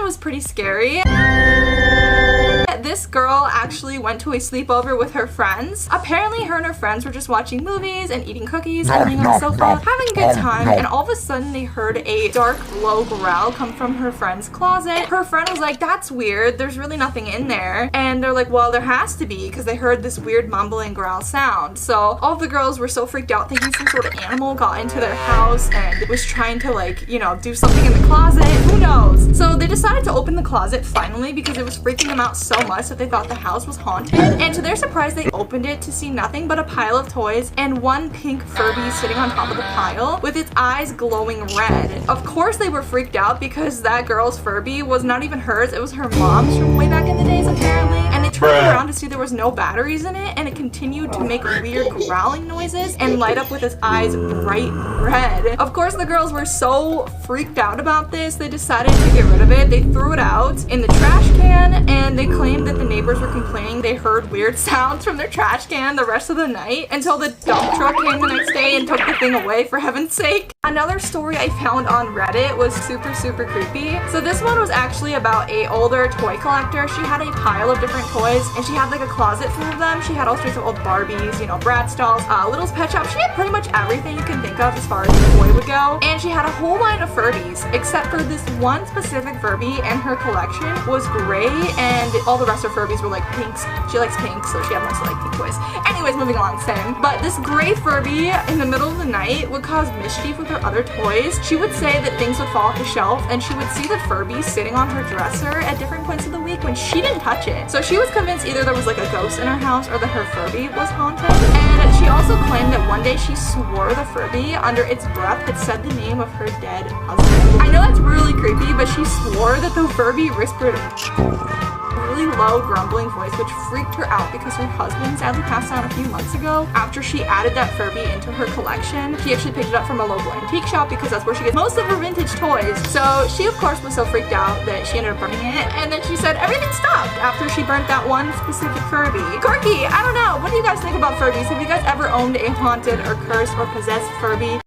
was pretty scary. This girl actually went to a sleepover with her friends. Apparently her and her friends were just watching movies and eating cookies and laying on the sofa, having a good time, and all of a sudden they heard a dark, low growl come from her friend's closet. Her friend was like, that's weird, there's really nothing in there. And they're like, well, there has to be, because they heard this weird mumbling growl sound. So all the girls were so freaked out thinking some sort of animal got into their house and was trying to, like, you know, do something in the closet. Who knows? So they decided to open the closet finally because it was freaking them out so much that they thought the house was haunted. And to their surprise, they opened it to see nothing but a pile of toys and one pink Furby sitting on top of the pile with its eyes glowing red. Of course they were freaked out because that girl's Furby was not even hers, it was her mom's from way back in the days apparently. And they turned around to see there was no batteries in it, and it continued to make weird growling noises and light up with its eyes bright red. Of course the girls were so freaked out about this, they decided to get rid of it. They threw it out in the trash can, and they claimed that the neighbors were complaining they heard weird sounds from their trash can the rest of the night until the dump truck came the next day and took the thing away, for heaven's sake. Another story I found on Reddit was super creepy. So this one was actually about a older toy collector. She had a pile of different toys and she had like a closet full of them. She had all sorts of old Barbies, you know, Bratz dolls, Little's Pet Shop. She had pretty much everything you can think of as far as a toy would go. And she had a whole line of Furbies, except for this one specific Furby, and her collection was gray and all the rest of Furbies were like pinks. She likes pink, so she had mostly like pink toys. Anyways, moving along, same. But this gray Furby in the middle of the night would cause mischief with her other toys. She would say that things would fall off the shelf and she would see the Furby sitting on her dresser at different points of the week when she didn't touch it. So she was convinced either there was like a ghost in her house or that her Furby was haunted. And she also claimed that one day she swore the Furby under its breath had said the name of her dead husband. I know that's really creepy, but she swore that the Furby whispered really low grumbling voice, which freaked her out because her husband sadly passed on a few months ago. After she added that Furby into her collection, she actually picked it up from a local antique shop because that's where she gets most of her vintage toys. So she of course was so freaked out that she ended up burning it, and then she said everything stopped after she burnt that one specific Furby. Quirky, I don't know, what do you guys think about Furbies? Have you guys ever owned a haunted or cursed or possessed Furby?